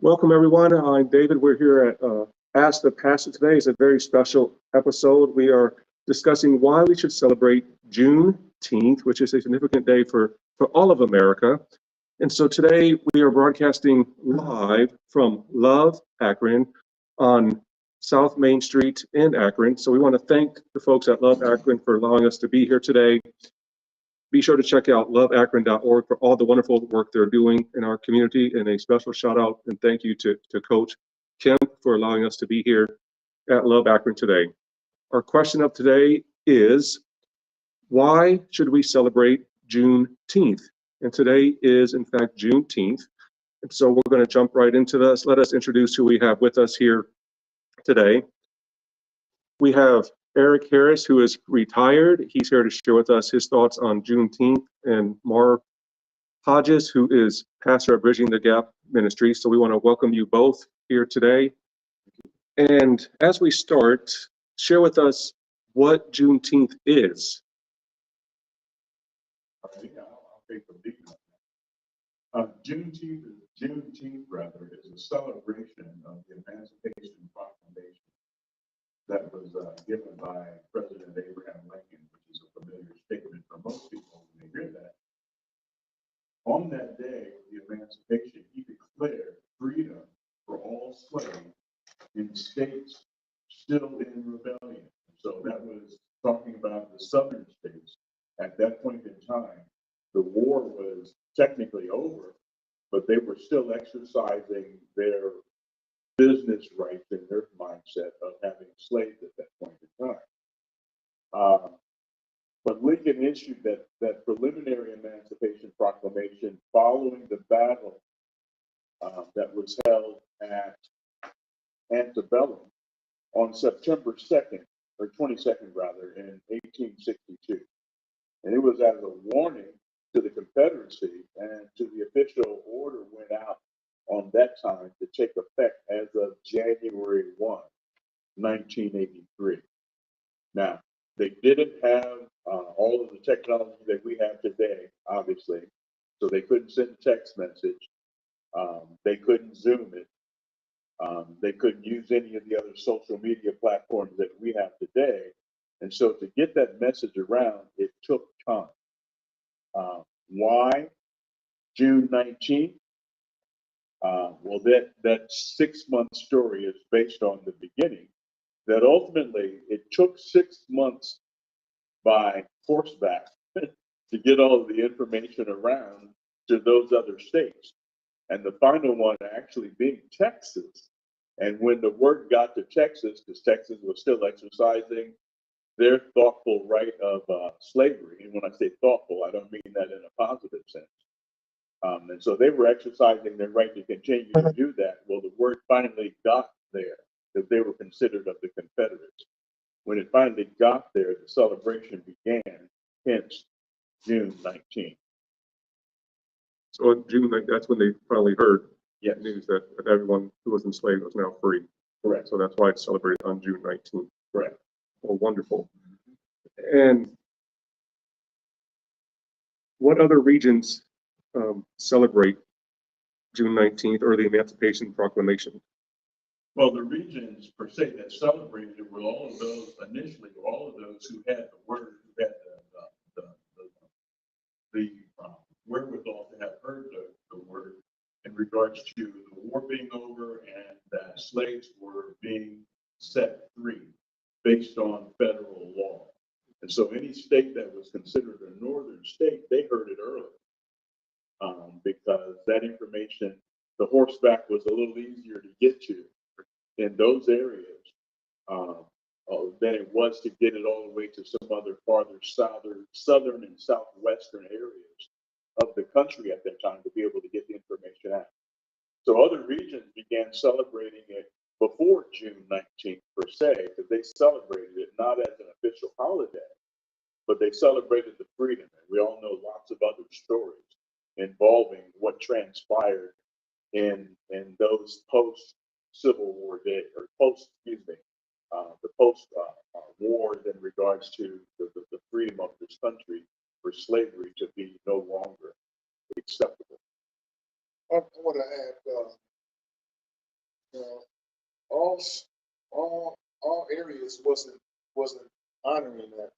Welcome, everyone. I'm David. We're here at Ask the Pastor today. It's a very special episode. We are discussing why we should celebrate Juneteenth, which is a significant day for all of America. And so today we are broadcasting live from Love Akron on South Main Street in Akron. So we want to thank the folks at Love Akron for allowing us to be here today. Be sure to check out loveakron.org for all the wonderful work they're doing in our community. And a special shout out and thank you to Coach Kemp for allowing us to be here at Love Akron today. Our question of today is, why should we celebrate Juneteenth? And today is, in fact, Juneteenth. And so we're going to jump right into this. Let us introduce who we have with us here today. We have Eric Harris, who is retired. He's here to share with us his thoughts on Juneteenth, and Mar Hodges, who is pastor at Bridging the Gap Ministry. So we want to welcome you both here today. And as we start, share with us what Juneteenth is. I'll take the lead on that. Juneteenth is a celebration of the Emancipation Proclamation that was given by President Abraham Lincoln, which is a familiar statement for most people when they hear that. On that day of the emancipation, he declared freedom for all slaves in states still in rebellion. So that was talking about the southern states. At that point in time, the war was technically over, but they were still exercising their business rights in their mindset of having slaves at that point in time. But Lincoln issued that preliminary Emancipation Proclamation following the battle that was held at Antebellum on September 2nd, or 22nd rather, in 1862. And it was as a warning to the Confederacy, and to the official order went out on that time to take effect as of January 1, 1983. Now, they didn't have all of the technology that we have today, obviously, so they couldn't send a text message. They couldn't Zoom it. They couldn't use any of the other social media platforms that we have today. And so to get that message around, it took time. Why June 19th? Well, that 6-month story is based on the beginning, that ultimately it took 6 months by horseback to get all of the information around to those other states. And the final one actually being Texas. And when the word got to Texas, because Texas was still exercising their thoughtful right of slavery. And when I say thoughtful, I don't mean that in a positive sense. And so they were exercising their right to continue to do that. Well, the word finally got there, that they were considered of the Confederates. When it finally got there, the celebration began, hence June 19th. So on June 19th, that's when they finally heard Yes. news that everyone who was enslaved was now free. Correct. So that's why it's celebrated on June 19th. Correct. Well, wonderful. And what other regions celebrate June 19th or the Emancipation Proclamation? Well, the regions per se that celebrated were all of those initially, all of those who had the word, who had the wherewithal to have heard the word in regards to the war being over and that slaves were being set free based on federal law. And so any state that was considered a northern state, they heard it early because that information, the horseback was a little easier to get to in those areas than it was to get it all the way to some other farther southern and southwestern areas of the country at that time to be able to get the information out. So other regions began celebrating it before June 19th per se, because they celebrated it not as an official holiday, but they celebrated the freedom. And we all know lots of other stories involving what transpired in those post-Civil War days, or the post-wars in regards to the freedom of this country for slavery to be no longer acceptable. I want to add uh, all s- all areas wasn't honoring that.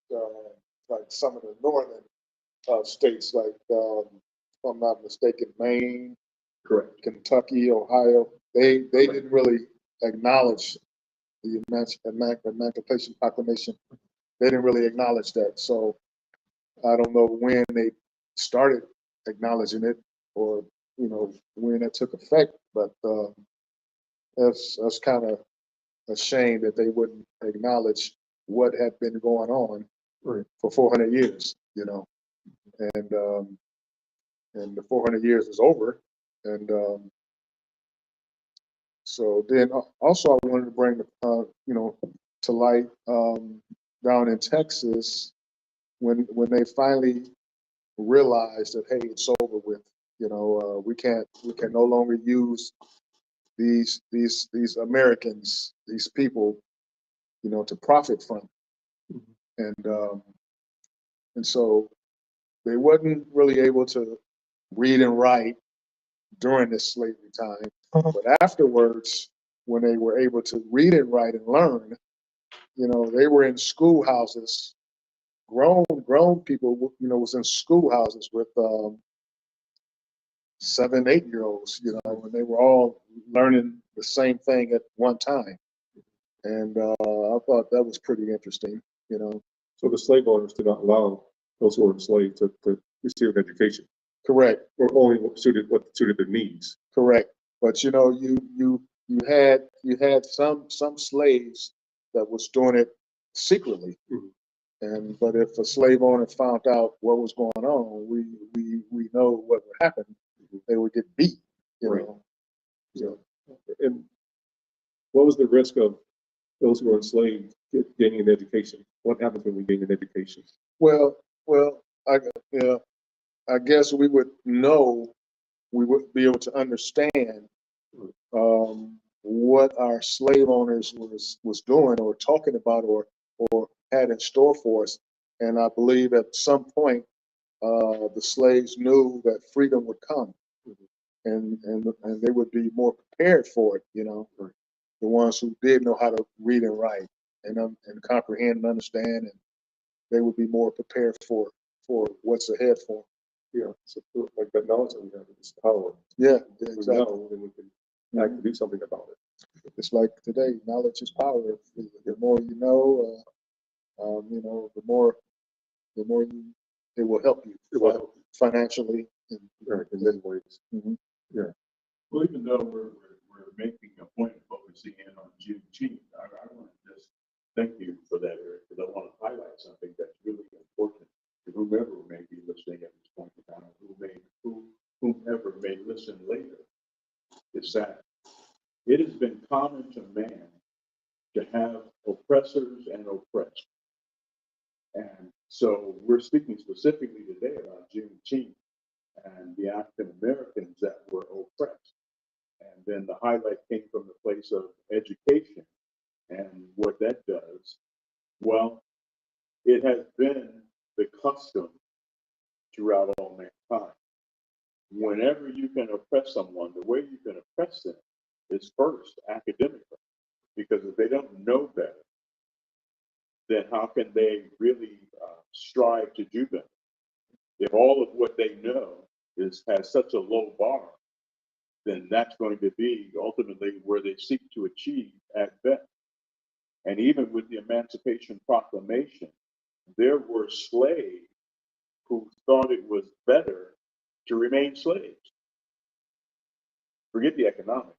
Like some of the northern states, like if I'm not mistaken, Maine, Correct. Kentucky, Ohio, they didn't really acknowledge the Emancipation Proclamation. They didn't really acknowledge that. So I don't know when they started acknowledging it, or when it took effect. But that's kind of a shame that they wouldn't acknowledge what had been going on Right. for 400 years. And the 400 years is over. And so then also I wanted to bring to light down in Texas when they finally realized that, hey, it's over with. We can no longer use these Americans, these people, to profit from. And so they wasn't really able to read and write during this slavery time. But afterwards, when they were able to read and write and learn, they were in schoolhouses. Grown people, was in schoolhouses with 7, 8-year-olds, and they were all learning the same thing at one time. And I thought that was pretty interesting. So the slave owners did not allow those who were enslaved to receive an education, Correct. or only what suited their needs. Correct. But you had some slaves that was doing it secretly. But if a slave owner found out what was going on, we know what would happen. They would get beat. Right. So, And what was the risk of those who were enslaved gaining an education? What happens when we gain an education? well, I guess we would know. We would be able to understand what our slave owners was doing or talking about or had in store for us. And I believe at some point the slaves knew that freedom would come, and they would be more prepared for it. The ones who did know how to read and write and comprehend and understand, and they would be more prepared for what's ahead for them. Yeah, so like that knowledge that we have is power. Yeah, If exactly. we know, then we can actually do something about it. It's like today, knowledge is power. The more you know, the more it will help you financially. Right, in many ways. Yeah. Well, even though we're making a point of focusing in on Juneteenth, I want to just thank you for that, Eric, because I want to highlight something that's really important to whomever may be listening at this point in time, whomever may listen later, is that it has been common to man to have oppressors and oppressed. And so we're speaking specifically today about Juneteenth and the African Americans that were oppressed. And then the highlight came from the place of education and what that does. Well, it has been the custom throughout all mankind. Whenever you can oppress someone, the way you can oppress them is first academically, because if they don't know better, then how can they really strive to do better? If all of what they know has such a low bar, then that's going to be ultimately where they seek to achieve at best. And even with the Emancipation Proclamation, there were slaves who thought it was better to remain slaves. Forget the economics.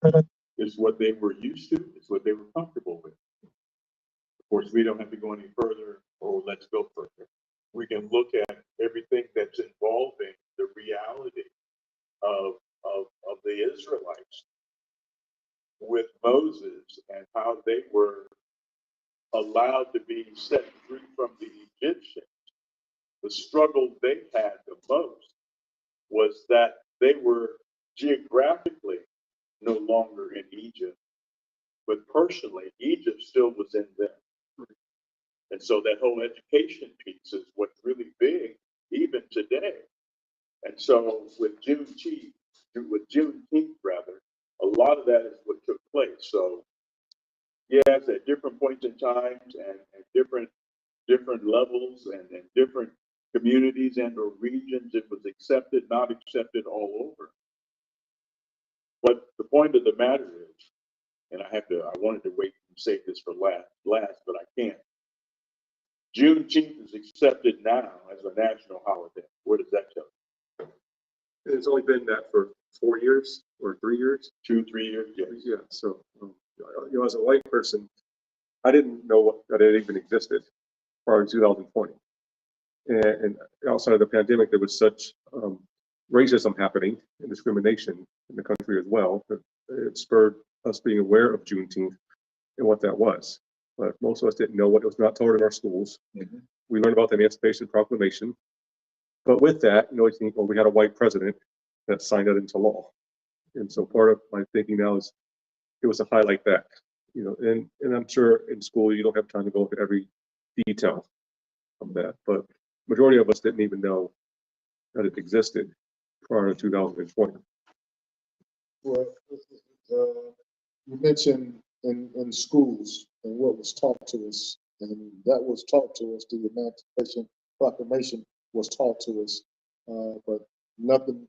It's what they were used to. It's what they were comfortable with. Of course, we don't have to go any further, or let's go further. We can look at everything that's involving the reality of the Israelites with Moses and how they were allowed to be set free from the Egyptians. The struggle they had the most was that they were geographically no longer in Egypt, but personally, Egypt still was in them. And so that whole education piece is what's really big, even today. And so with Juneteenth, a lot of that is what took place. So yes, at different points in times and different levels and different communities and or regions, it was accepted, not accepted all over. But the point of the matter is, and I wanted to wait and save this for last, but I can't. Juneteenth is accepted now as a national holiday. What does that tell you? It's only been that for 4 years or 3 years. 2, 3 years? Yes. Yeah. So, as a white person, I didn't know that it even existed prior to 2020. And outside of the pandemic, there was such racism happening and discrimination in the country as well that it spurred us being aware of Juneteenth and what that was. But most of us didn't know what it was not taught in our schools. Mhm. We learned about the Emancipation Proclamation. But with that, you think, well, we had a white president that signed it into law. And so part of my thinking now is it was to highlight that, and I'm sure in school you don't have time to go into every detail of that, but majority of us didn't even know that it existed prior to 2020. Well, you mentioned in schools and what was taught to us, and that was taught to us. The Emancipation Proclamation was taught to us, but nothing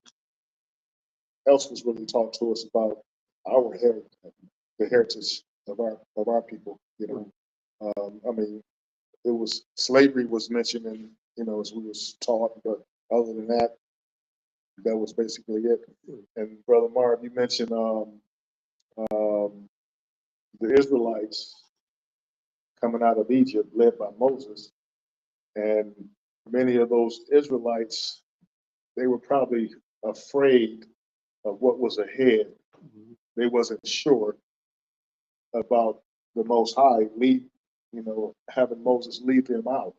else was really taught to us about our heritage, the heritage of our people. I mean, it was slavery was mentioned, and as we was taught, but other than that, that was basically it. And Brother Marv, you mentioned the Israelites coming out of Egypt, led by Moses, and many of those Israelites, they were probably afraid of what was ahead. They wasn't sure about the Most High having Moses lead them out.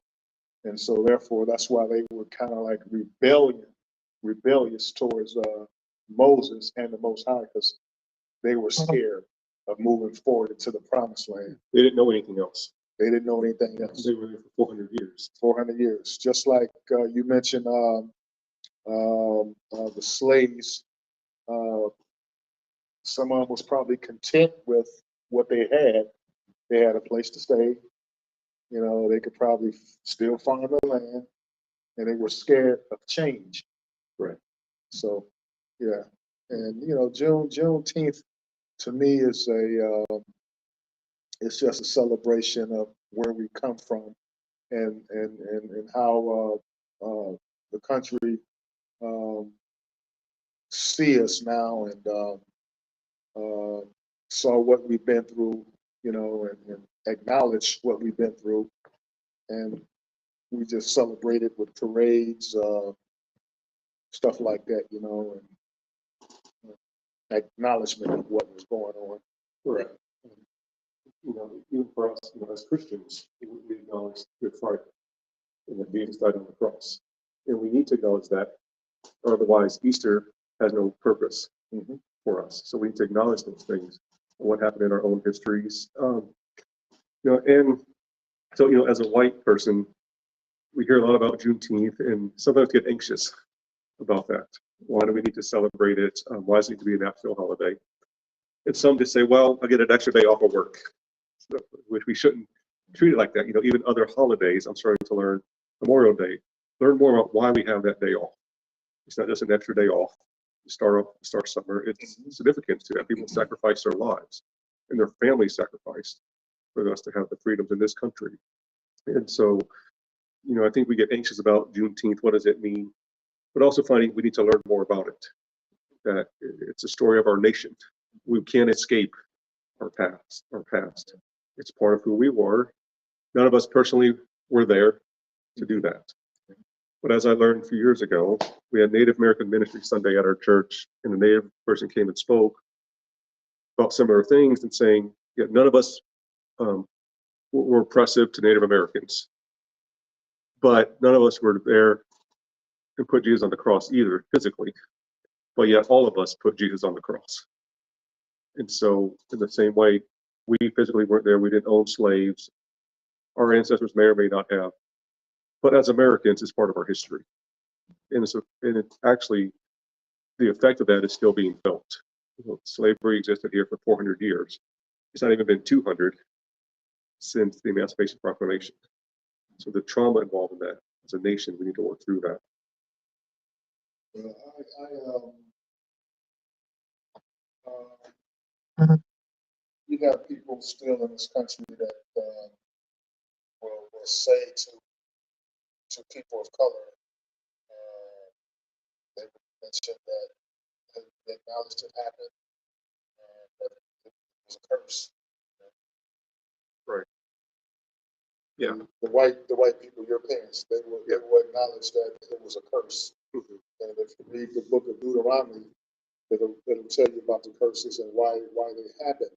And so therefore, that's why they were kind of like rebellious towards Moses and the Most High, because they were scared of moving forward into the promised land. They didn't know anything else. They didn't know anything else. They were there for 400 years. 400 years. Just like you mentioned the slaves, some of them was probably content with what they had. They had a place to stay. They could probably still farm the land, and they were scared of change. Right. So, yeah. And, Juneteenth to me is it's just a celebration of where we come from and how the country see us now and saw what we've been through, and acknowledge what we've been through. And we just celebrated with parades, stuff like that, and acknowledgement of what was going on. Right. Even for us, as Christians, we acknowledge Good Friday and that Jesus died on the cross. And we need to acknowledge that, or otherwise Easter has no purpose for us. So we need to acknowledge those things and what happened in our own histories. And so, as a white person, we hear a lot about Juneteenth and sometimes get anxious about that. Why do we need to celebrate it? Why does it need to be a national holiday? And some just say, well, I get an extra day off of work, which we shouldn't treat it like that. Even other holidays, I'm starting to learn Memorial Day, learn more about why we have that day off. It's not just an extra day off to start summer. It's significant to that. People sacrifice their lives and their families sacrificed for us to have the freedoms in this country. And so, I think we get anxious about Juneteenth. What does it mean? But also finding we need to learn more about it. That it's a story of our nation. We can't escape our past. It's part of who we were. None of us personally were there to do that. But as I learned a few years ago, we had Native American Ministry Sunday at our church, and a Native person came and spoke about similar things and saying, yeah, none of us were oppressive to Native Americans, but none of us were there and put Jesus on the cross either physically, but yet all of us put Jesus on the cross. And so in the same way, we physically weren't there, we didn't own slaves, our ancestors may or may not have, but as Americans, it's part of our history. And it's actually, the effect of that is still being felt. Slavery existed here for 400 years. It's not even been 200 since the Emancipation Proclamation. So the trauma involved in that, as a nation, we need to work through that. You have people still in this country that will say to people of color, they would mention that they acknowledged it happened, but it was a curse. Right. Yeah. The white people, your parents, they will acknowledge that it was a curse. Mm-hmm. And if you read the book of Deuteronomy, it'll tell you about the curses and why they happen.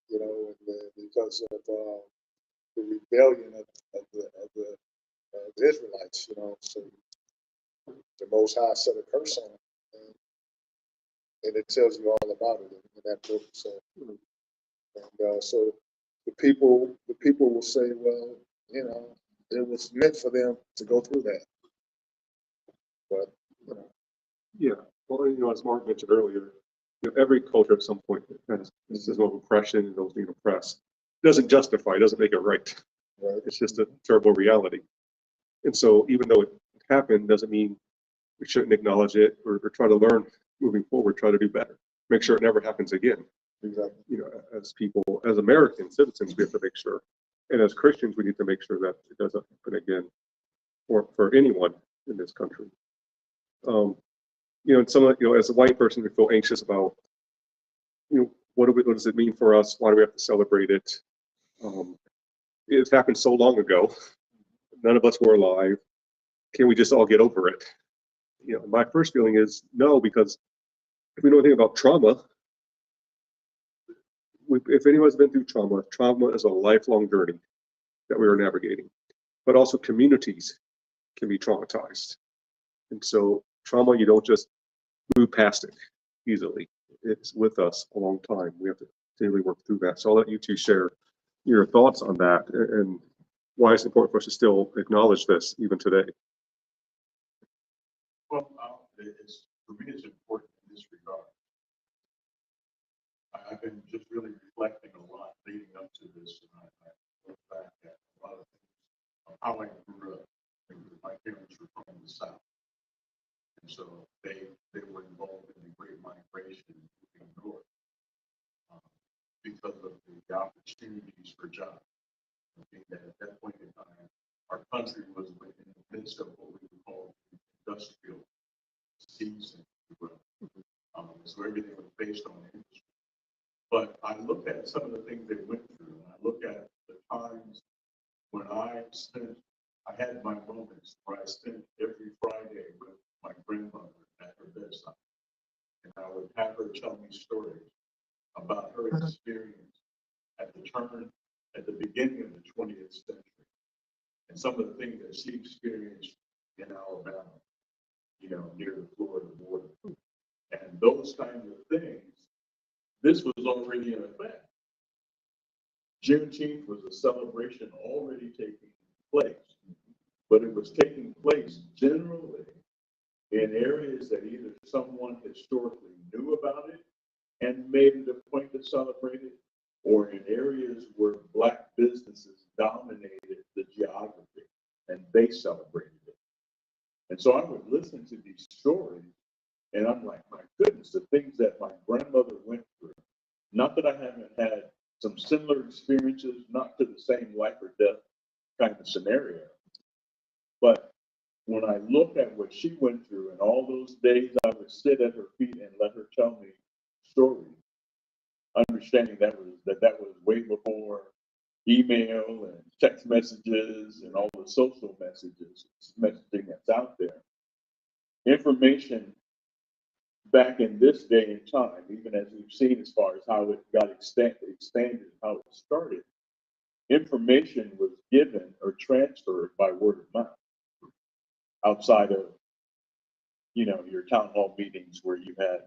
You know, because of the rebellion of the Israelites. You know, so the Most High set a curse on them, and it tells you all about it in that book. So, and so the people will say, well, you know, it was meant for them to go through that. But you know, yeah. Well, you know, as Mark mentioned earlier, you know, every culture at some point has this system of oppression and those being oppressed. It doesn't justify, it doesn't make it right. right. It's just a terrible reality. And so even though it happened, doesn't mean we shouldn't acknowledge it or try to learn moving forward, try to do better, make sure it never happens again. Exactly. You know, as people, as American citizens, we have to make sure. And as Christians, we need to make sure that it doesn't happen again for anyone in this country. You know, and some of, you know, as a white person, we feel anxious about, you know, what does it mean for us? Why do we have to celebrate it? It happened so long ago. None of us were alive. Can we just all get over it? You know, my first feeling is no, because if we know anything about trauma, if anyone's been through trauma is a lifelong journey that we are navigating. But also communities can be traumatized. And so trauma, you don't just move past it easily. It's with us a long time. We have to continually work through that. So I'll let you two share your thoughts on that and why it's important for us to still acknowledge this even today. Well, for me, it's important in this regard. I've been just really reflecting a lot leading up to this, and I look back at a lot of things of how I grew up. My parents were from the South, and so they were involved in the Great Migration moving north because of the opportunities for jobs. I think that at that point in time, our country was in the midst of what we would call industrial season. So everything was based on industry. But I look at some of the things they went through, and I look at the times when I had my moments where I spent every Friday with my grandmother at her bedside. And I would have her tell me stories about her experience at the beginning of the 20th century, and some of the things that she experienced in Alabama, you know, near the Florida border. And those kinds of things, this was already in effect. Juneteenth was a celebration already taking place, but it was taking place generally in areas that either someone historically knew about it and made it a point to celebrate it, or in areas where Black businesses dominated the geography and they celebrated it. And so I would listen to these stories and I'm like, my goodness, the things that my grandmother went through. Not that I haven't had some similar experiences, not to the same life or death kind of scenario, but when I look at what she went through and all those days I would sit at her feet and let her tell me stories, understanding that was way before email and text messages and all the social messaging that's out there. Information back in this day and time, even as we've seen as far as how it got expanded, how it started, information was given or transferred by word of mouth outside of, you know, your town hall meetings where you had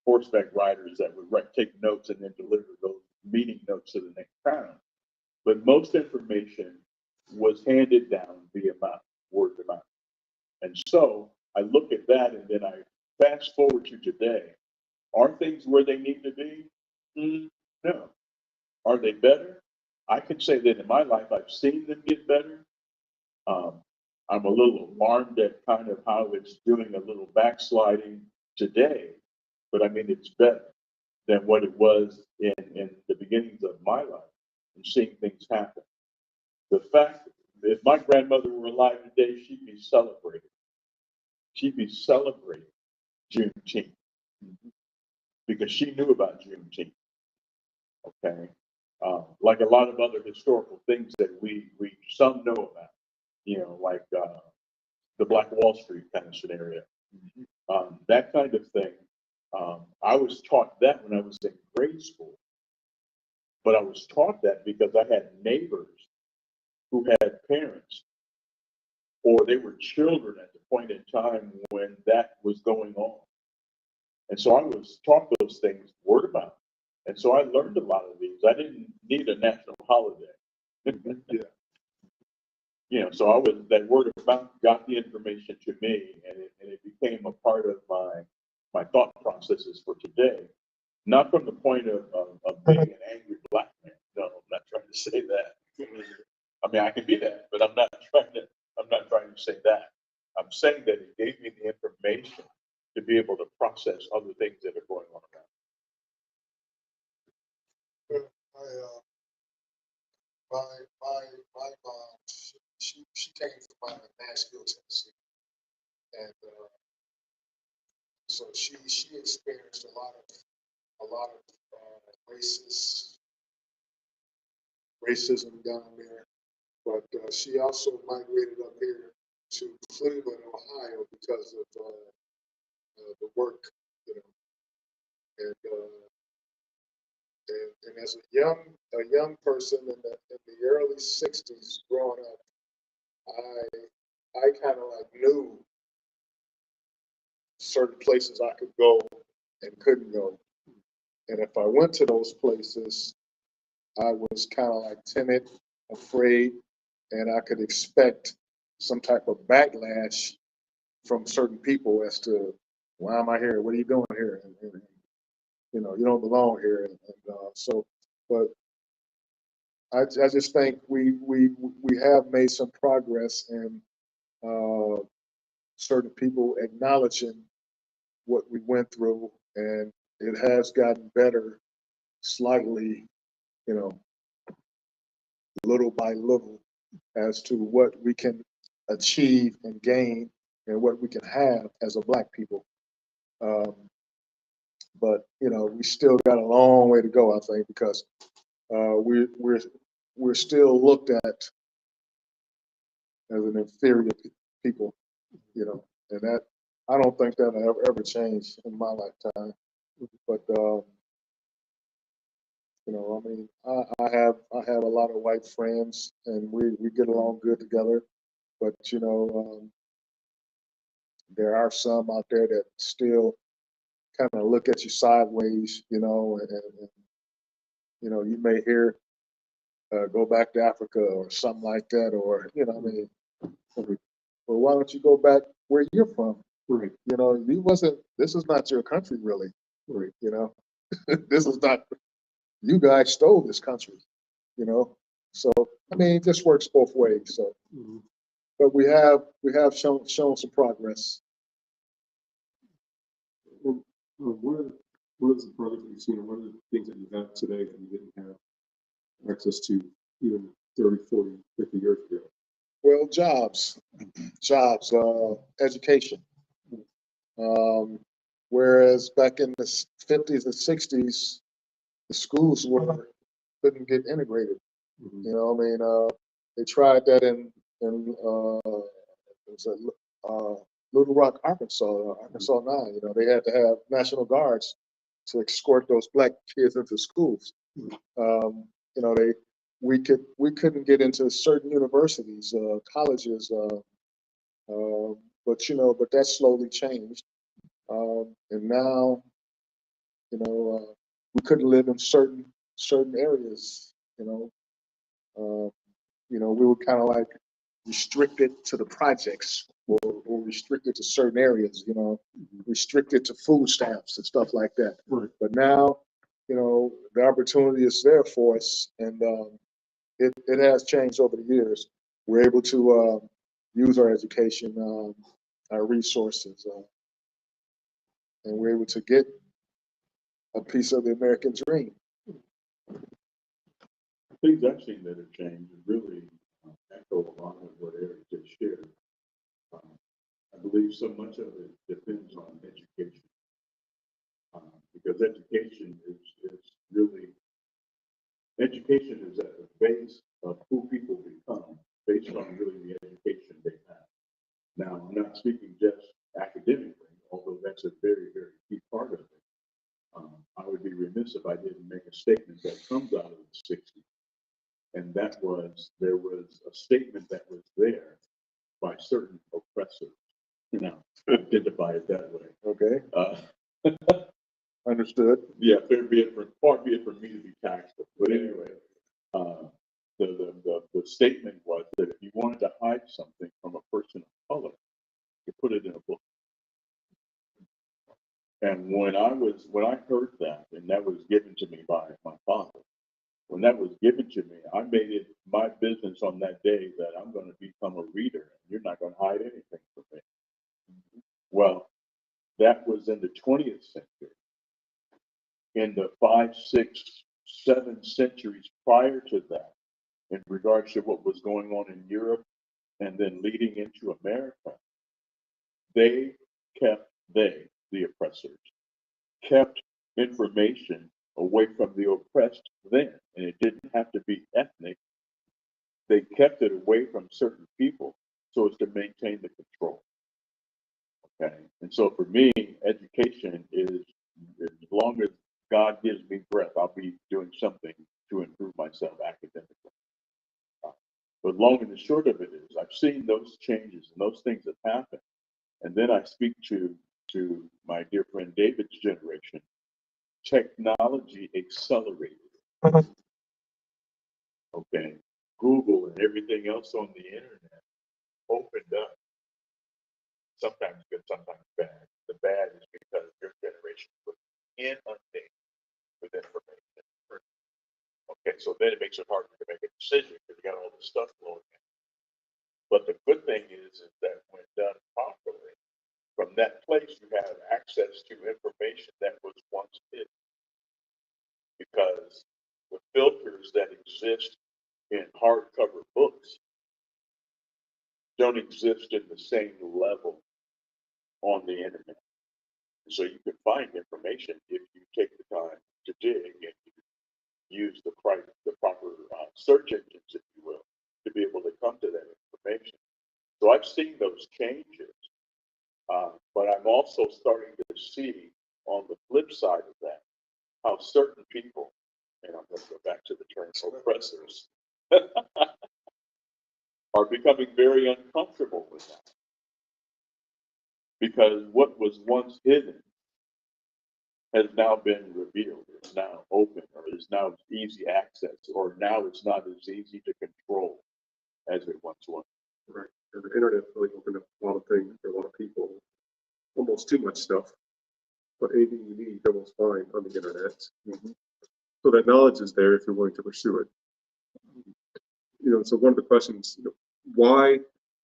horseback riders that would take notes and then deliver those meeting notes to the next town. But most information was handed down via mouth, word of mouth. And so I look at that and then I fast forward to today, Are things where they need to be? No. Are they better? I can say that in my life, I've seen them get better. I'm a little alarmed at kind of how it's doing a little backsliding today, but I mean, it's better than what it was in the beginnings of my life and seeing things happen. The fact, if my grandmother were alive today, she'd be celebrating. She'd be celebrating Juneteenth because she knew about Juneteenth. Okay, like a lot of other historical things that we some know about, like the Black Wall Street kind of scenario, that kind of thing. I was taught that when I was in grade school, but I was taught that because I had neighbors who had parents, or they were children at the point in time when that was going on. And so I was taught those things word of mouth. And so I learned a lot of these. I didn't need a national holiday. So I was, that word of mouth got the information to me, and it became a part of my thought processes for today. Not from the point of being an angry black man. No, I'm not trying to say that. I mean, I can be that, but I'm not trying to say that. I'm saying that it gave me the information to be able to process other things that are going on around. My mom, she came from Nashville, Tennessee, and so she experienced a lot of racism down there, but she also migrated up here to Cleveland, Ohio, because of the work, and and as a young person in the early '60s, growing up, I kind of like knew certain places I could go and couldn't go, and if I went to those places, I was kind of like timid, afraid, and I could expect some type of backlash from certain people as to why am I here? What are you doing here? And you don't belong here. So, but I just think we have made some progress in certain people acknowledging what we went through, and it has gotten better slightly, little by little, as to what we can achieve and gain and what we can have as a Black people. But we still got a long way to go, I think, because we're still looked at as an inferior people, and that I don't think that'll ever change in my lifetime. But I mean, I have a lot of white friends, and we get along good together. But there are some out there that still kind of look at you sideways, and you may hear go back to Africa or something like that, or I mean, well, why don't you go back where you're from? Right. You wasn't. This is not your country, really. Right. This is not. You guys stole this country. So I mean, it just works both ways. So, but we have shown some progress. And what is the progress that you've seen, and what are the things that you have today that you didn't have access to even 30, 40, 50 years ago? Well, jobs, education. Whereas back in the 50s and 60s, the schools couldn't get integrated. I mean, they tried that in Little Rock, Arkansas 9. They had to have National Guards to escort those Black kids into schools. We couldn't get into certain universities, colleges, but that slowly changed, and now we couldn't live in certain areas. We were kind of like restricted to the projects or restricted to certain areas, restricted to food stamps and stuff like that. Right. But now, the opportunity is there for us, and it has changed over the years. We're able to use our education, our resources, and we're able to get a piece of the American dream. Things I've seen that have changed really echo along with what Eric just shared. I believe so much of it depends on education. Because education is really, education is at the base of who people become based on really the education they have. Now, I'm not speaking just academically, although that's a very, very key part of it. I would be remiss if I didn't make a statement that comes out of the 60s. And that was, there was a statement that was there by certain oppressors. Identify it that way. Okay. Understood. Yeah, far be it for me to be tactful. But anyway, the statement was that if you wanted to hide something from a person of color, you put it in a book. And when I heard that, and that was given to me by my father, when that was given to me, I made it my business on that day that I'm going to become a reader, and you're not going to hide anything from me. Well, that was in the 20th century. In the 5, 6, 7 centuries prior to that, in regards to what was going on in Europe and then leading into America, the oppressors, kept information away from the oppressed then, and it didn't have to be ethnic. They kept it away from certain people so as to maintain the control. Okay, and so for me, education is, as long as God gives me breath, I'll be doing something to improve myself academically. But long and the short of it is, I've seen those changes and those things that happen. And then I speak to my dear friend David's generation. Technology accelerated. Okay, Google and everything else on the internet opened up. Sometimes good, sometimes bad. The bad is because your generation was inundated with information. Okay, so then it makes it harder to make a decision because you got all this stuff flowing in. But the good thing is that when done properly, from that place you have access to information that was once hidden. Because the filters that exist in hardcover books don't exist in the same level on the internet. So you can find information if you take the time to dig and you use the proper search engines, if you will, to be able to come to that information. So I've seen those changes, but I'm also starting to see on the flip side of that, how certain people, and I'm going to go back to the term oppressors, are becoming very uncomfortable with that. Because what was once hidden has now been revealed, it's now open, or is now easy access, or now it's not as easy to control as it once was. Right. And the internet really opened up a lot of things for a lot of people. Almost too much stuff. But anything you need, you can almost find on the internet. Mm-hmm. So that knowledge is there if you're willing to pursue it. So one of the questions, why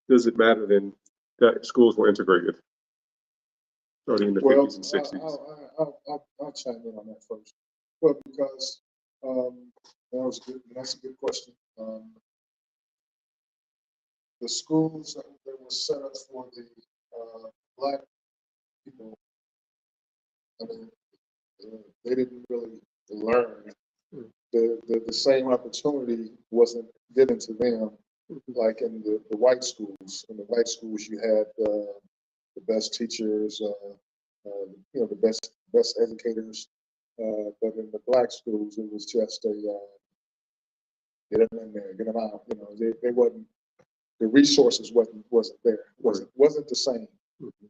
does it matter then that schools were integrated starting in the 50s and 60s? I'll chime in on that first. Well, because that's a good question. The schools that were set up for the Black people, I mean, they didn't really learn. The same opportunity wasn't given to them like in the white schools. In the white schools, you had the best teachers, the best educators. But in the Black schools, it was just get them in there, get them out. They wasn't, the resources wasn't there. Wasn't the same. Mm-hmm.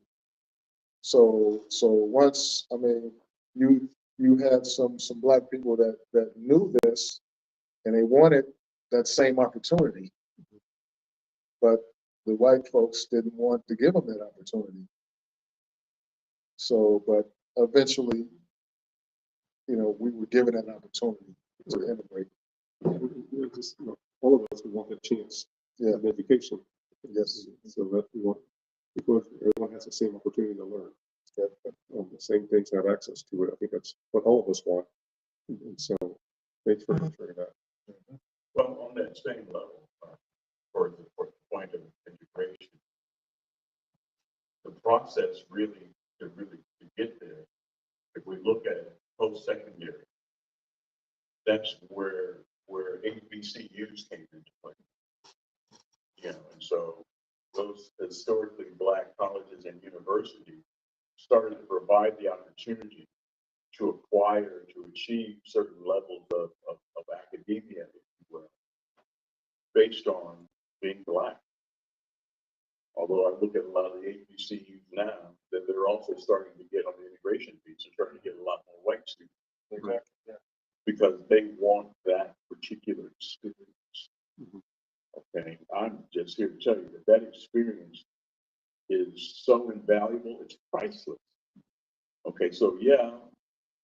So once, you had some Black people that knew this, and they wanted that same opportunity. but the white folks didn't want to give them that opportunity. So, but eventually, you know, we were given an opportunity to immigrate. Just, all of us, we want that chance. Yeah. Of education. Yes. So that we want, because everyone has the same opportunity to learn. Yeah. The same things to have access to it. I think that's what all of us want. And so, thanks very much for that. Well, on that same level, for the point of integration, the process really to get there, if we look at it post-secondary, that's where HBCUs came into play. You know, and so those historically Black colleges and universities started to provide the opportunity to acquire, to achieve certain levels of academia, if you will, based on being Black. Although I look at a lot of the HBCUs now, that they're also starting to get on the integration piece, they're starting to get a lot more white students. Exactly. Yeah. Because they want that particular experience. Okay, I'm just here to tell you that that experience is so invaluable, it's priceless. Okay, so yeah,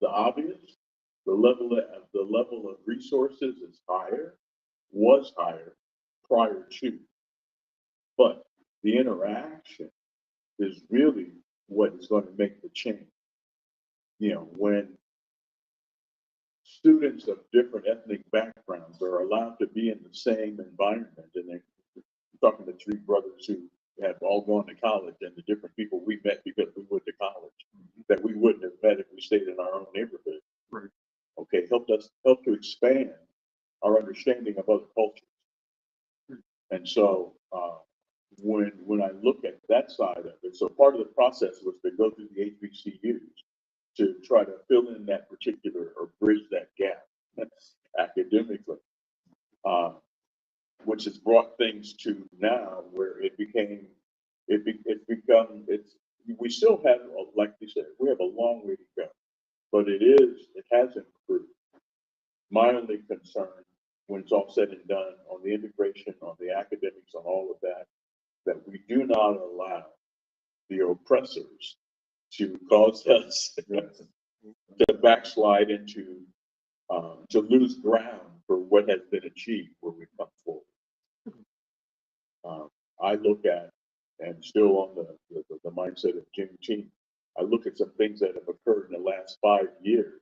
the obvious, the level of resources is higher, was higher prior to, but the interaction is really what is going to make the change. You know, when students of different ethnic backgrounds are allowed to be in the same environment, and they're talking to three brothers who have all gone to college, and the different people we met because we went to college that we wouldn't have met if we stayed in our own neighborhood. Right. Okay, help to expand our understanding of other cultures. And so when I look at that side of it, so part of the process was to go through the HBCUs to try to fill in that particular or bridge that gap academically, which has brought things to now where we still have, like you said, we have a long way to go, but it has improved. My only concern when it's all said and done on the integration, on the academics, on all of that, that we do not allow the oppressors to cause us to backslide into, to lose ground for what has been achieved where we come forward. I look at, and still on the mindset of Juneteenth, I look at some things that have occurred in the last 5 years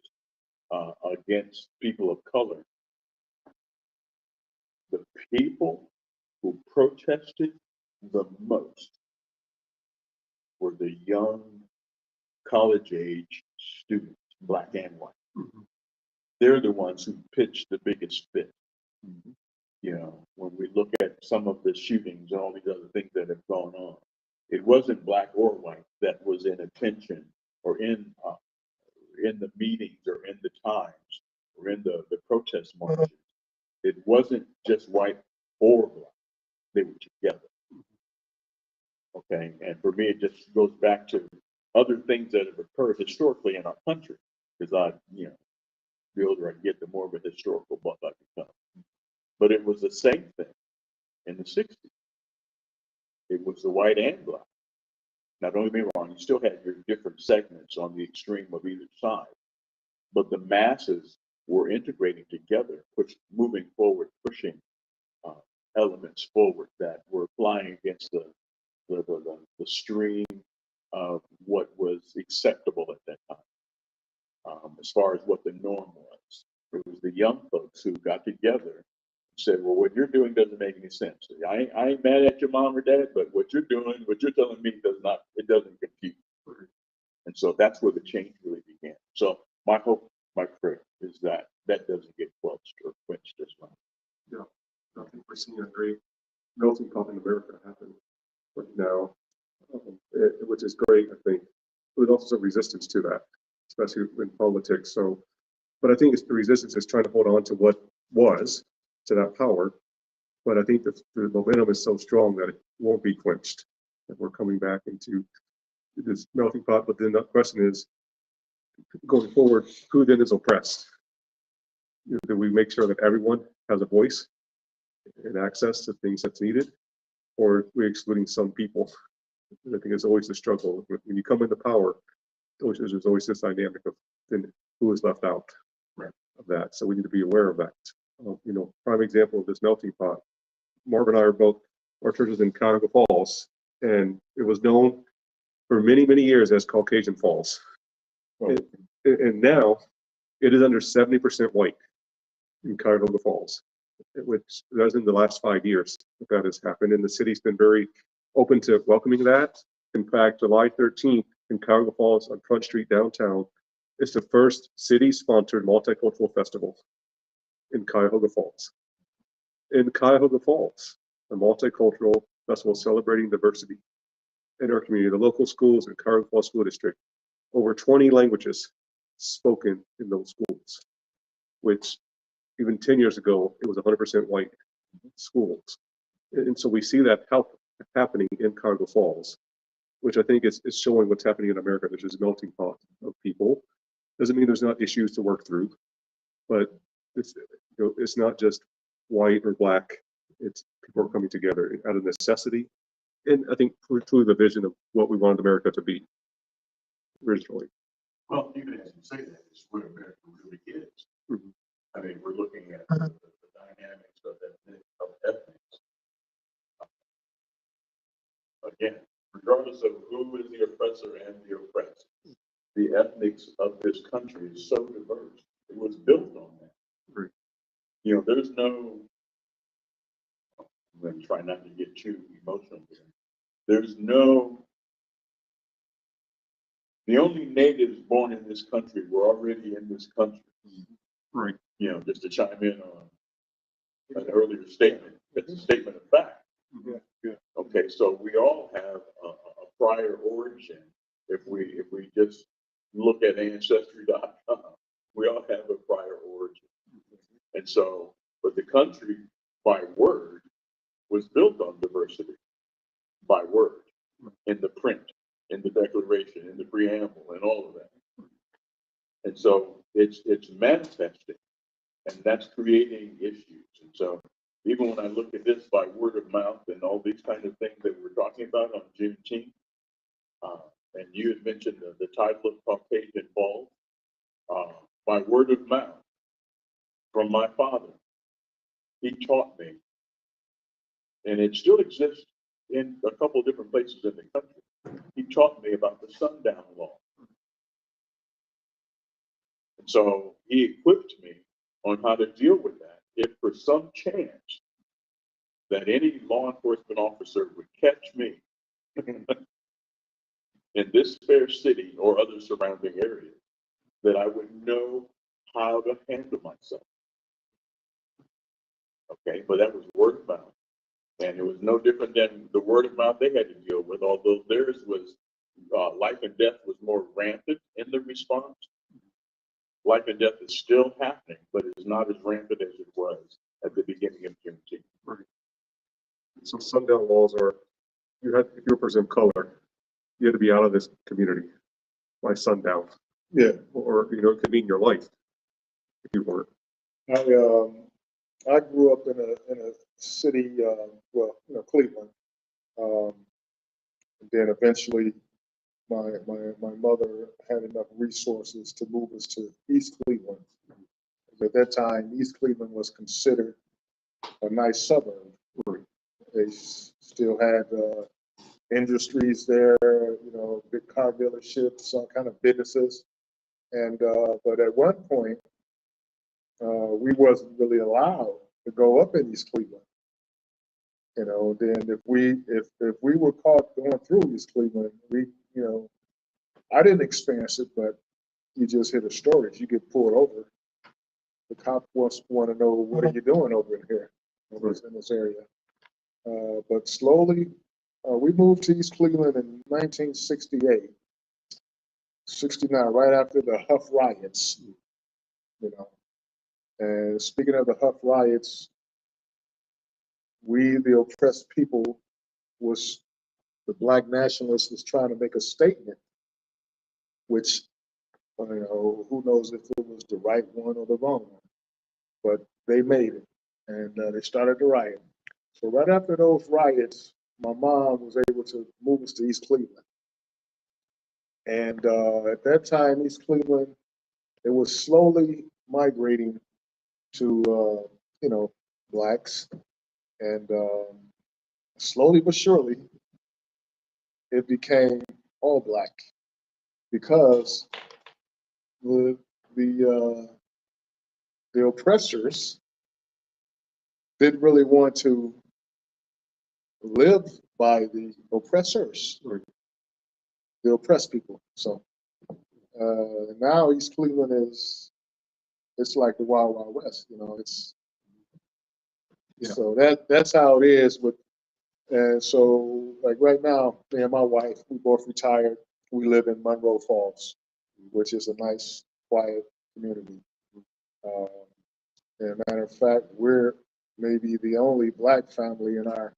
against people of color. The people who protested the most were the young college-age students, Black and white. They're the ones who pitched the biggest fit. You know, when we look at some of the shootings and all these other things that have gone on, it wasn't Black or white that was in attention or in the meetings or in the times or in the protest marches. It wasn't just white or Black; they were together. Okay, and for me, it just goes back to other things that have occurred historically in our country. Because the older I get, the more of a historical buff I become. But it was the same thing in the 60s. It was the white and Black. Now, don't get me wrong, you still had your different segments on the extreme of either side, but the masses were integrating together, moving forward, pushing elements forward that were flying against the stream of what was acceptable at that time, as far as what the norm was. It was the young folks who got together and said, well, what you're doing doesn't make any sense. I ain't mad at your mom or dad, but what you're doing, what you're telling me doesn't compute. And so that's where the change really began. So my hope, my prayer is that doesn't get quenched as well. Yeah, I think we're seeing a great melting pot in America happen right now, which is great, I think. But also some resistance to that, especially in politics. So, but I think it's the resistance is trying to hold on to what was, to that power. But I think that the momentum is so strong that it won't be quenched. That we're coming back into this melting pot. But then the question is, going forward, who then is oppressed? Do we make sure that everyone has a voice and access to things that's needed? or we're excluding some people. I think it's always the struggle. When you come into power, there's always this dynamic of then who is left out of that. So we need to be aware of that. Prime example of this melting pot. Marv and I are both, our churches in Cuyahoga Falls, and it was known for many, many years as Caucasian Falls. And now it is under 70% white in Cuyahoga Falls, which was in the last 5 years that has happened. And the city's been very open to welcoming that. In fact, July 13th in Cuyahoga Falls on Front Street downtown is the first city-sponsored multicultural festival in Cuyahoga Falls. In Cuyahoga Falls, a multicultural festival celebrating diversity in our community, the local schools in Cuyahoga Falls School District, over 20 languages spoken in those schools, which even 10 years ago, it was 100% white schools. And so we see that happening in Cuyahoga Falls, which I think is showing what's happening in America. There's this melting pot of people. Doesn't mean there's not issues to work through, but it's not just white or black. It's people are coming together out of necessity. And I think truly the vision of what we wanted America to be originally. Well, even as you say that, it's what America really is. Mm-hmm. I mean, we're looking at the dynamics of ethnics. Again, regardless of who is the oppressor and the oppressed, the ethnics of this country is so diverse. It was built on that. Right. There's no, I'm going to try not to get too emotional here. There's no, the only natives born in this country were already in this country. Right. Just to chime in on an earlier statement, it's a statement of fact. Yeah. Okay, so we all have a prior origin. If we just look at ancestry.com, we all have a prior origin. And so, but the country by word was built on diversity by word, in the print, in the declaration, in the preamble, and all of that. And so it's manifesting, and that's creating issues. And so even when I look at this by word of mouth and all these kind of things that we're talking about on Juneteenth, and you had mentioned the title of Caucasian Falls, by word of mouth from my father, he taught me, and it still exists in a couple of different places in the country. He taught me about the sundown law. And so he equipped me on how to deal with that if for some chance that any law enforcement officer would catch me in this fair city or other surrounding areas, that I would know how to handle myself. Okay, but that was word of mouth. And it was no different than the word of mouth they had to deal with, although theirs was life and death was more rampant in the response. Life and death is still happening, but it's not as rampant as it was at the beginning of Juneteenth. Right. So sundown laws are, if you're a person of color, you had to be out of this community by sundown. Yeah. Or it could mean your life if you weren't. I grew up in a city, Cleveland. And then eventually my mother had enough resources to move us to East Cleveland. At that time, East Cleveland was considered a nice suburb. They still had industries there, big car dealerships, all kind of businesses. And but at one point, we wasn't really allowed to go up in East Cleveland. Then if we were caught going through East Cleveland, I didn't experience it, but you just hear the stories. You get pulled over. The cop want to know, what are you doing over in here, in this area? But slowly, we moved to East Cleveland in 1968, 69, right after the Huff riots. And speaking of the Huff riots, we, the oppressed people, the Black nationalists was trying to make a statement, which, who knows if it was the right one or the wrong one, but they made it, and they started the riot. So right after those riots, my mom was able to move us to East Cleveland. And at that time, East Cleveland, it was slowly migrating to, blacks. And slowly but surely, it became all black because the oppressors didn't really want to live by the oppressors, or the oppressed people. So now East Cleveland it's like the Wild Wild West, So that's how it is with. And so, like right now, me and my wife, we both retired. We live in Monroe Falls, which is a nice, quiet community. And matter of fact, we're maybe the only black family in our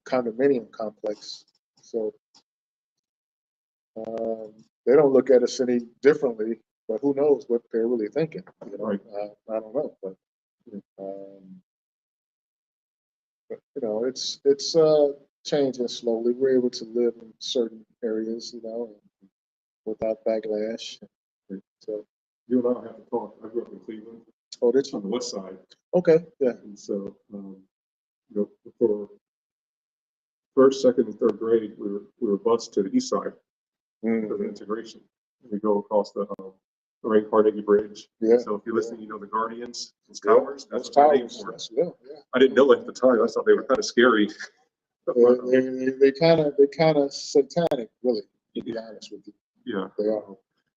condominium complex. So they don't look at us any differently, but who knows what they're really thinking? Right. I don't know, but it's changing slowly. We're able to live in certain areas, without backlash. So You and I have to talk. I grew up in Cleveland. Oh, did On you? the west side. Okay, yeah. And so, for first, second, and third grade, we were bused to the east side for the integration. And we go across the Lorraine Carnegie Bridge. Yeah. So if you're listening, the Guardians, those Yeah, towers, that's those what they're named towers, for. yes, yeah. I didn't know it at the time. I thought they were kind of scary. They kind of satanic, really, to be honest with you. Yeah. They are.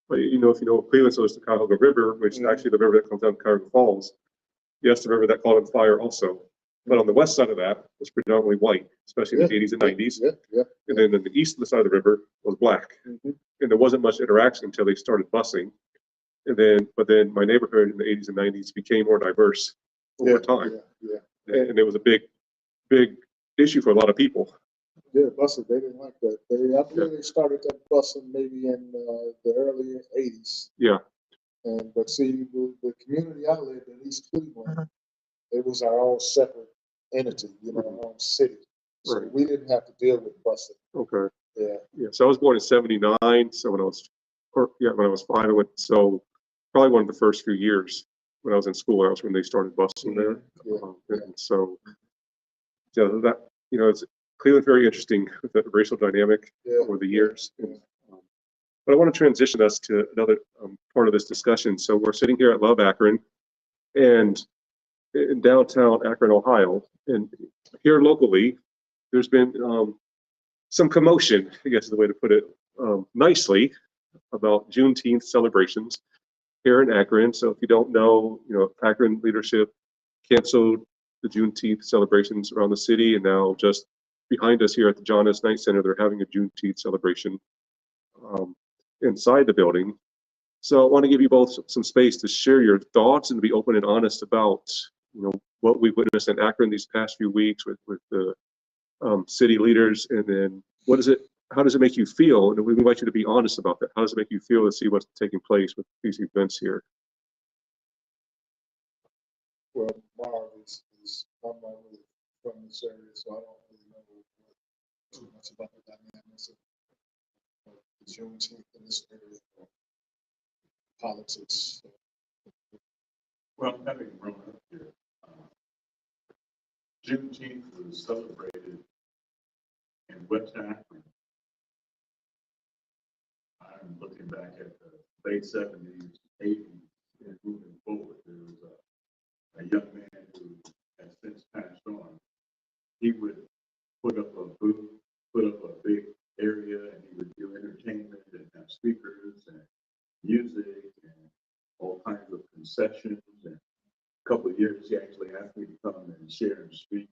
But if you know Cleveland, so it's the Cuyahoga River, which is actually the river that comes down to Cuyahoga Falls. Yes, the river that caught on fire also. But on the west side of that was predominantly white, especially in the 80s and 90s. Yeah. And then on the east side of the river was black. And there wasn't much interaction until they started busing. But then my neighborhood in the 80s and 90s became more diverse over time. Yeah. And it was a big issue for a lot of people. Yeah, busing, they didn't like that. I believe they started that busing maybe in the early 80s. Yeah. But see, the community I lived in, East Cleveland, it was our own separate entity, our own city. So we didn't have to deal with busing. Okay. Yeah. So I was born in '79. So when I was 5, I went. So probably one of the first few years when I was in school, that was when they started busing there. And so that it's Cleveland very interesting with the racial dynamic over the years. But I want to transition us to another part of this discussion. So we're sitting here at Love Akron, and in downtown Akron, Ohio, and here locally, there's been some commotion, I guess is the way to put it nicely, about Juneteenth celebrations here in Akron. So if you don't know, Akron leadership canceled the Juneteenth celebrations around the city, and now just behind us here at the John S. Knight Center, they're having a Juneteenth celebration inside the building. So I want to give you both some space to share your thoughts and to be open and honest about, what we've witnessed in Akron these past few weeks with the city leaders, and then how does it make you feel? And we invite you to be honest about that. How does it make you feel to see what's taking place with these events here? Well, Marv I'm not really from this area, so I don't really know too much about the dynamics of the Juneteenth in this area, or politics. Well, having grown up here, Juneteenth was celebrated in West Akron. I'm looking back at the late 70s, 80s, and moving forward. There was a young man who has since passed on. He would put up a booth, put up a big area, and he would do entertainment and have speakers and music and all kinds of concessions. And a couple of years, he actually asked me to come and share and speak.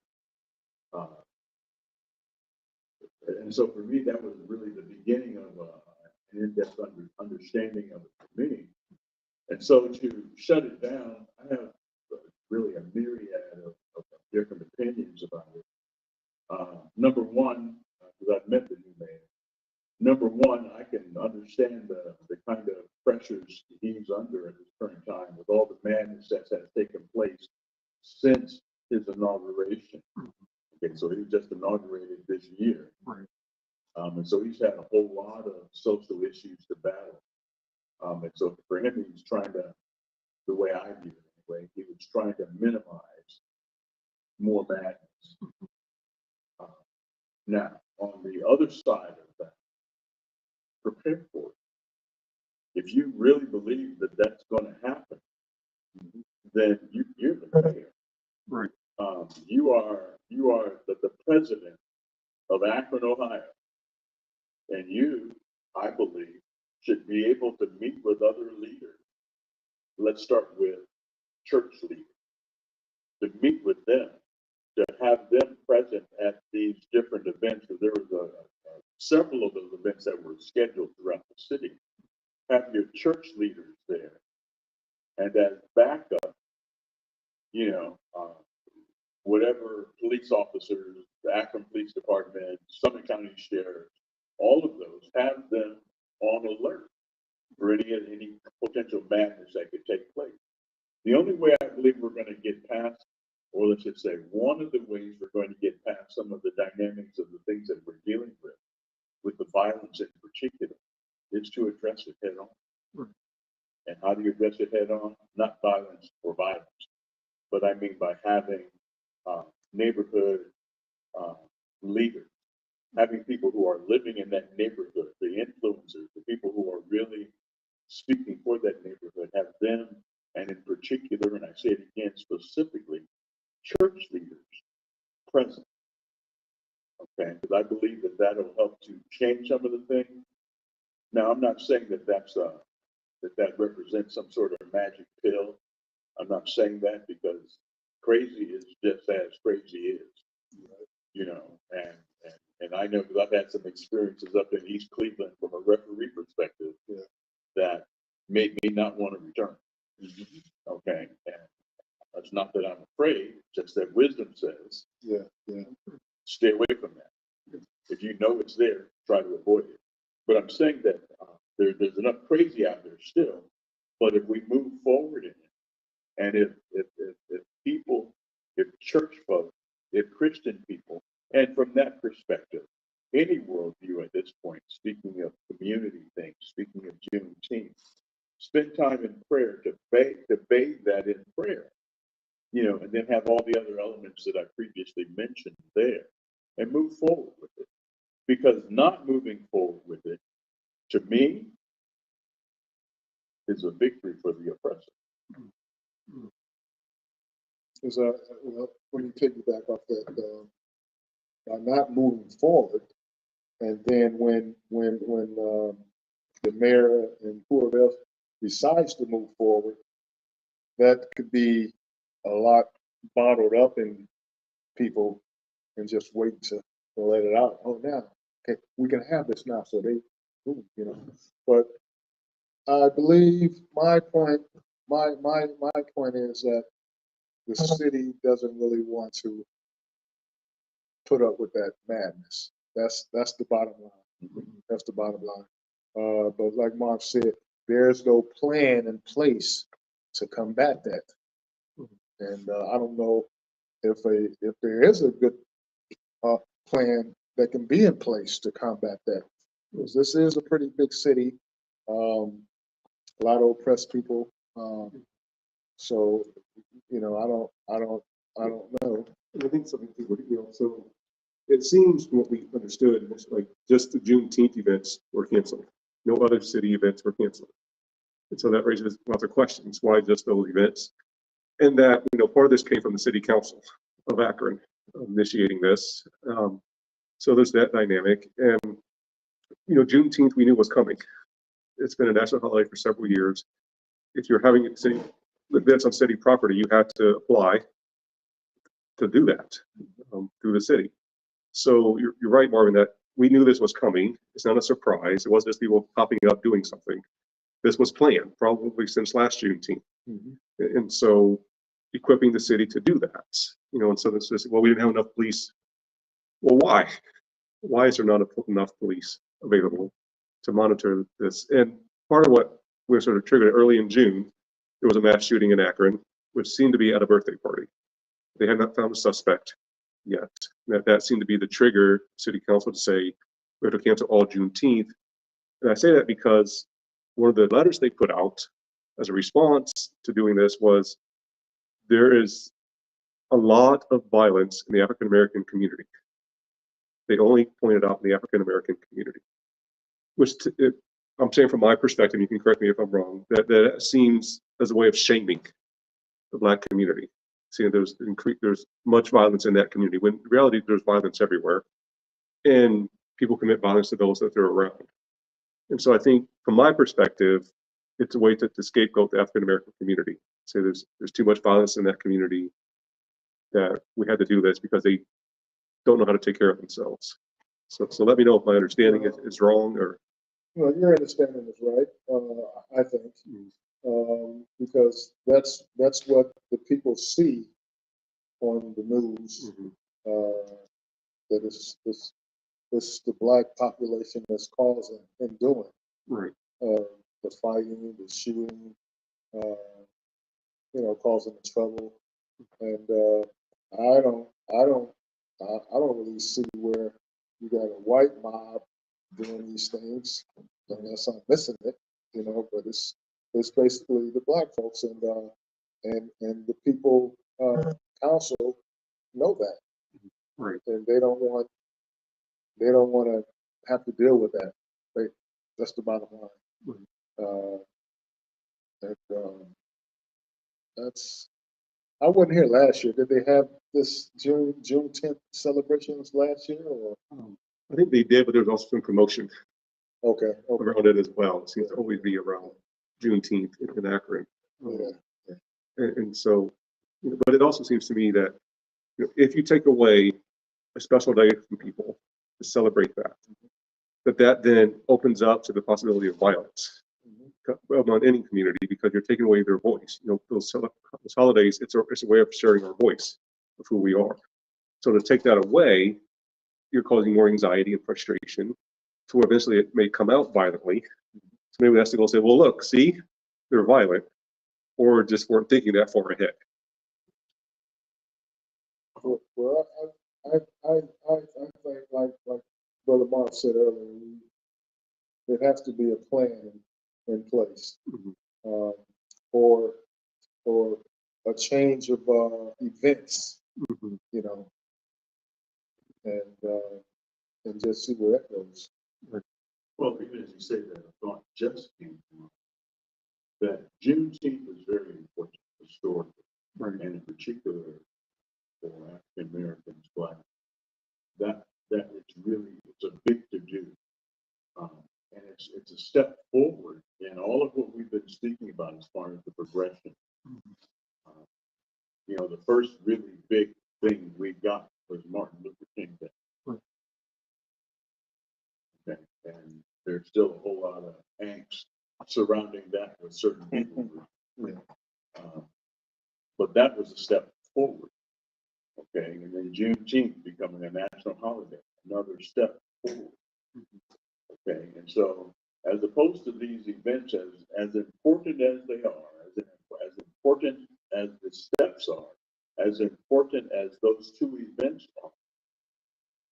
And so for me, that was really the beginning of an in-depth understanding of it for me. And so to shut it down, I have really a myriad of different opinions about it. Number one, because I've met the new man, number one, I can understand the kind of pressures he's under at this current time with all the madness that has taken place since his inauguration. Okay, Okay, so he just inaugurated this year. Right. And so he's had a whole lot of social issues to battle. And so for him, he was trying to, the way I view it anyway, he was trying to minimize more madness. Now, on the other side of that, prepare for it. If you really believe that that's going to happen, then you're the mayor. Right. You are the president of Akron, Ohio, and you, I believe, should be able to meet with other leaders. Let's start with church leaders, to meet with them, to have them present at these different events. So there was several of those events that were scheduled throughout the city. Have your church leaders there, and as backup, whatever police officers, the Akron Police Department, Summit County Sheriff, all of those, have them on alert for any potential madness that could take place. The only way I believe we're going to get past, or let's just say one of the ways we're going to get past some of the dynamics of the things that we're dealing with the violence in particular, is to address it head on. Right. And how do you address it head on? Not violence for violence, but I mean by having neighborhood leaders, having people who are living in that neighborhood, the influencers, the people who are really speaking for that neighborhood, have them, and in particular, and I say it again specifically, church leaders present. Okay, because I believe that that'll help to change some of the things. Now, I'm not saying that that represents some sort of magic pill. I'm not saying that, because crazy is just as crazy is, and I know, because I've had some experiences up in East Cleveland from a referee perspective that made me not want to return. Okay, and it's not that I'm afraid, just that wisdom says, stay away from that. If you know it's there, try to avoid it. But I'm saying that there's enough crazy out there still. But if we move forward in it, and if people, if church folk, if Christian people, and from that perspective, any worldview at this point, speaking of community things, speaking of Juneteenth, spend time in prayer to bathe that in prayer, and then have all the other elements that I previously mentioned there, and move forward with it. Because not moving forward with it, to me, is a victory for the oppressor. Is when you take you back off that, by not moving forward, and then when the mayor and whoever else decides to move forward, that could be a lot bottled up in people and just wait to let it out. Oh, now, okay, we can have this now, so they, But I believe my point is that the city doesn't really want to put up with that madness. That's the bottom line. That's the bottom line. But like Mark said, there's no plan in place to combat that. And I don't know if there is a good plan that can be in place to combat that. Because this is a pretty big city, a lot of oppressed people. So, I don't know. And I think something people, so it seems from what we understood was like just the Juneteenth events were canceled. No other city events were canceled. And so that raises lots of questions. Why just those events? And that, part of this came from the city council of Akron initiating this. So there's that dynamic. And, Juneteenth we knew was coming. It's been a national holiday for several years. If you're having city events on city property, you have to apply to do that through the city. So you're right, Marvin, that we knew this was coming. It's not a surprise. It wasn't just people popping up doing something. This was planned probably since last Juneteenth. And so equipping the city to do that, and so this is, well, we didn't have enough police. Well, why? Why is there not enough police available to monitor this? And part of what we're sort of triggered early in June, there was a mass shooting in Akron, which seemed to be at a birthday party. They had not found a suspect yet. That seemed to be the trigger, city council to say, we have to cancel all Juneteenth. And I say that because one of the letters they put out as a response to doing this was, there is a lot of violence in the African American community. They only pointed out in the African American community, which I'm saying from my perspective, you can correct me if I'm wrong, that seems as a way of shaming the Black community. Seeing there's much violence in that community, when in reality there's violence everywhere, and people commit violence to those that they're around. And so I think from my perspective, it's a way to scapegoat the African American community. Say there's too much violence in that community, that we had to do this because they don't know how to take care of themselves. So let me know if my understanding is wrong or. Well, your understanding is right, I think, because that's what the people see on the news. That it's the Black population that's causing and doing Right. The fighting, the shooting, causing the trouble, and I don't really see where you got a white mob doing these things, unless I'm missing it, but it's basically the Black folks, and the people council know that, Right. and they don't want to have to deal with that. That's the bottom line. That's I wasn't here last year. Did they have this Juneteenth celebrations last year, or? I think they did, but there was also some promotion Okay. around it as well. It seems to always be around Juneteenth in Akron. Yeah. And so, but it also seems to me that if you take away a special day from people to celebrate that then opens up to the possibility of violence among any community, because you're taking away their voice. Those holidays, it's a way of sharing our voice of who we are. So to take that away, you're causing more anxiety and frustration, to where eventually it may come out violently. So maybe that's to go say, well, look, see, they're violent, or just weren't thinking that far ahead. Well, I think, like Brother Mark said earlier, there has to be a plan in place, or a change of events, and just see where that goes. Well, even as you say that, a thought just came to mind that Juneteenth is very important historically, and in particular for African Americans, Black. That it's a big to do, and it's a step forward in all of what we've been speaking about as far as the progression. The first really big thing we got was Martin Luther King Day. Okay. And there's still a whole lot of angst surrounding that with certain people. But that was a step forward. Okay. And then Juneteenth becoming a national holiday, another step forward. Okay. And so, as opposed to these events, as important as they are, as important as the steps are, as important as those two events are,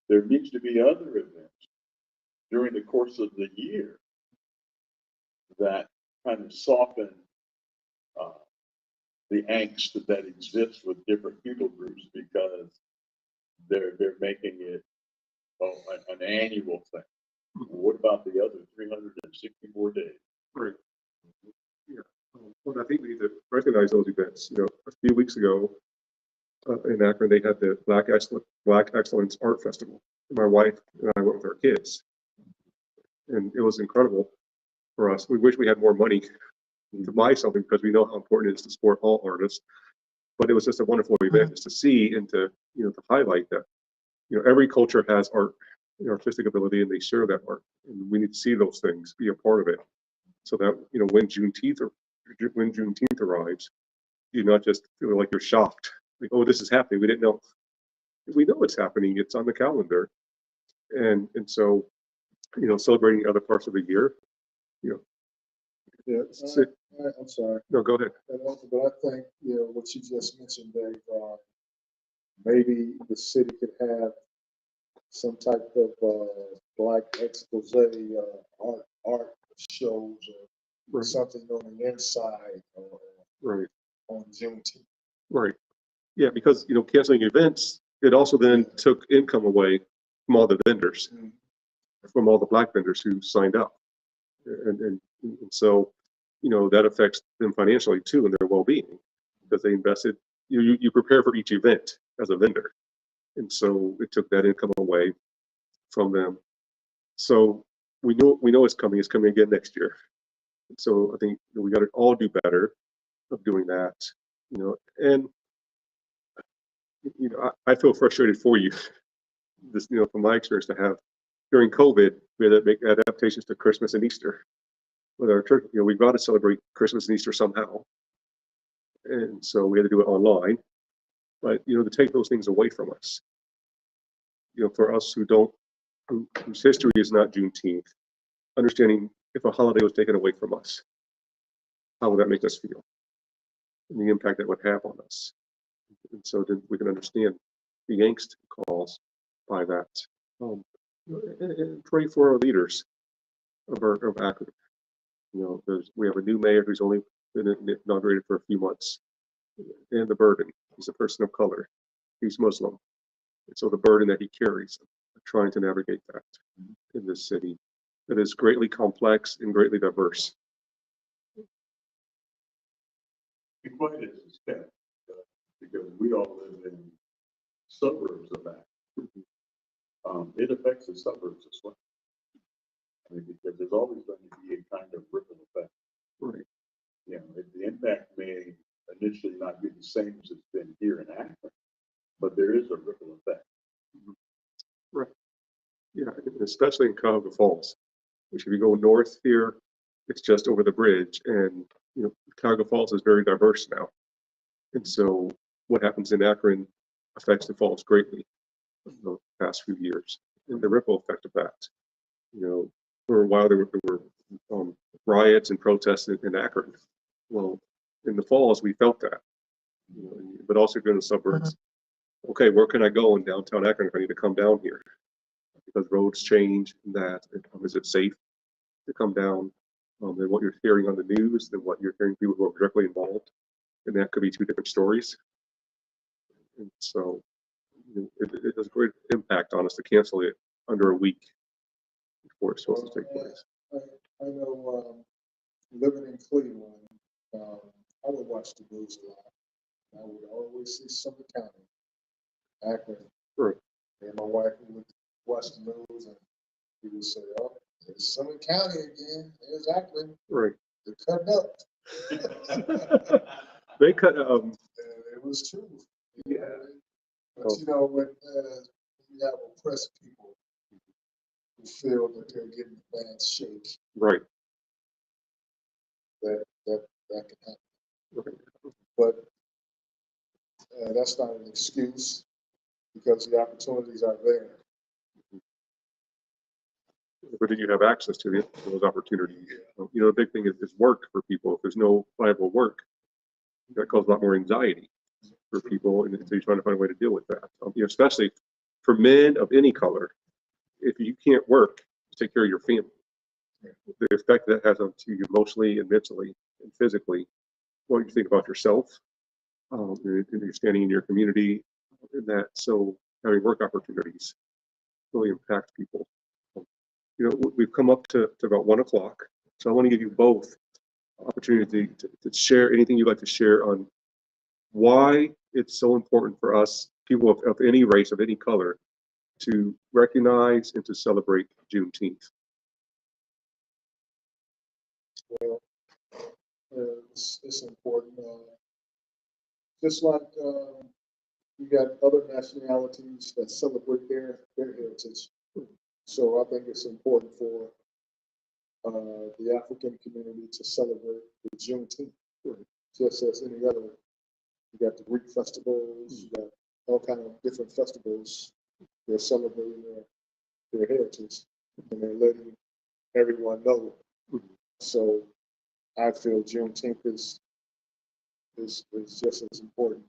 there needs to be other events during the course of the year that kind of soften the angst that exists with different people groups, because they're making it an annual thing. What about the other 364 days? Right. Yeah. Well, I think we need to recognize those events. A few weeks ago in Akron, they had the Black Excellence Art Festival. My wife and I went with our kids, and it was incredible for us. We wish we had more money to buy something, because we know how important it is to support all artists. But it was just a wonderful event just to see, and to to highlight that every culture has art, artistic ability, and they share that art, and we need to see those things, be a part of it, so that when Juneteenth arrives, you not just feel like you're shocked, like, oh, this is happening, we didn't know. We know it's happening, it's on the calendar, and so celebrating other parts of the year. Yeah, I'm sorry. No, go ahead. But I think what you just mentioned, Dave, maybe the city could have some type of black expose, art shows or Right. something on the inside Right. on Juneteenth. Right. Yeah, because, canceling events, it also then took income away from all the vendors, from all the black vendors who signed up. And so, that affects them financially too and their well-being because they invested, you prepare for each event as a vendor. And so it took that income away from them. So we know it's coming again next year. So I think we got to all do better of doing that, and I feel frustrated for you. This, from my experience, to have during COVID, we had to make adaptations to Christmas and Easter with our church. We've got to celebrate Christmas and Easter somehow, and so we had to do it online. But to take those things away from us, for us whose history is not Juneteenth, understanding if a holiday was taken away from us, how would that make us feel, and the impact that would have on us. And so then we can understand the angst caused by that. And pray for our leaders of Akron. We have a new mayor who's only been inaugurated for a few months, and the burden. He's a person of color. He's Muslim, and so the burden that he carries, trying to navigate that in this city that is greatly complex and greatly diverse. Be quite as a step, because we all live in suburbs of that. It affects the suburbs as well. I mean, because there's always going to be a kind of ripple effect. Right. The impact may initially not be the same as it's been here in Akron, but there is a ripple effect. Right. Yeah, especially in Cuyahoga Falls, which if you go north here, it's just over the bridge, and Cuyahoga Falls is very diverse now, and so what happens in Akron affects the falls greatly in the past few years, and the ripple effect of that. For a while there were riots and protests in Akron. Well, in the falls we felt that, but also here in the suburbs. Okay, where can I go in downtown Akron if I need to come down here? Because roads change and that. Is it safe to come down? Than what you're hearing on the news, than what you're hearing people who are directly involved, and that could be two different stories. And so, it has a great impact on us to cancel it under a week before it's supposed to take place. I know, living in Cleveland, I would watch the news a lot. I would always see Sumner County, Akron. Right. And my wife would watch the news, and he would say, "Oh, there's Sumner County again. There's Akron. Right. They're cutting up." They cut. And it was true. Yeah. But when you have oppressed people who feel that they're getting a bad shake, Right. that can happen. Right. But that's not an excuse, because the opportunities are there. But did you have access to those opportunities? The big thing is work for people. If there's no viable work, that causes a lot more anxiety for people, and so you're trying to find a way to deal with that. Especially for men of any color, if you can't work to take care of your family, the effect that has on you emotionally and mentally and physically, what you think about yourself, and you're standing in your community, and that. So having work opportunities really impact people. We've come up to about 1 o'clock, so I want to give you both opportunity to share anything you'd like to share on why it's so important for us, people of any race, of any color, to recognize and to celebrate Juneteenth. Well, it's important. Just like you got other nationalities that celebrate their heritage. So I think it's important for the African community to celebrate the Juneteenth, just as any other. You got the Greek festivals, you got all kind of different festivals. They're celebrating their heritage, and they're letting everyone know. So I feel Juneteenth is just as important.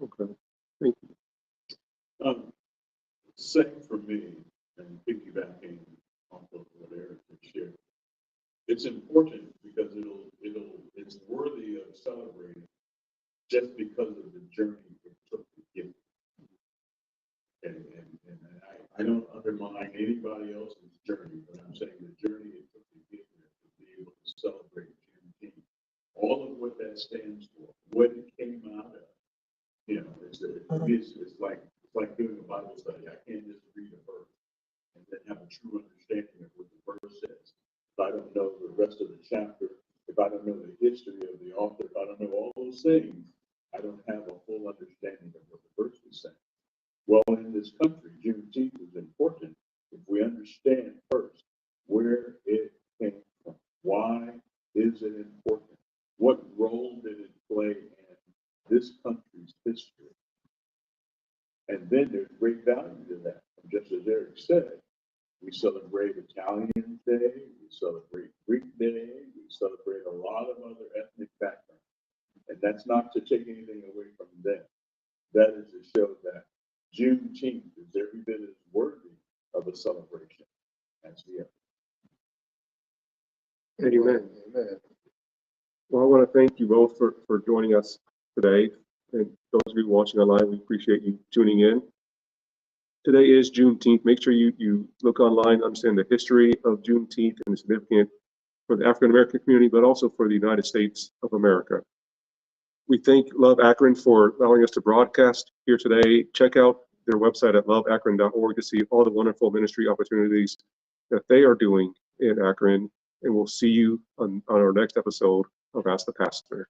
Okay. Thank you. Same for me, and piggybacking off of what Eric had shared. It's important because it's worthy of celebrating just because of the journey it took to get there. And I don't undermine anybody else's journey, but I'm saying the journey it took to get there, to be able to celebrate Juneteenth, all of what that stands for, what it came out of. You know, it's like doing a Bible study. I can't just read a verse and then have a true understanding of what the verse says. If I don't know the rest of the chapter, if I don't know the history of the author, if I don't know all those things, I don't have a full understanding of what the verse is saying. Well, in this country, Juneteenth is important if we understand first where it came from. Why is it important? What role did it play in this country's history? And then there's great value to that. Just as Eric said, we celebrate Italian Day, we celebrate Greek Day, we celebrate a lot of other ethnic backgrounds. And that's not to take anything away from them. That is to show that Juneteenth is every bit as worthy of a celebration as the other. Amen. Amen. Well, I want to thank you both for joining us today. And those of you watching online, we appreciate you tuning in. Today is Juneteenth. Make sure you look online, understand the history of Juneteenth and the significance for the African American community, but also for the United States of America. We thank Love Akron for allowing us to broadcast here today. Check out their website at loveakron.org to see all the wonderful ministry opportunities that they are doing in Akron. And we'll see you on our next episode of Ask the Pastor.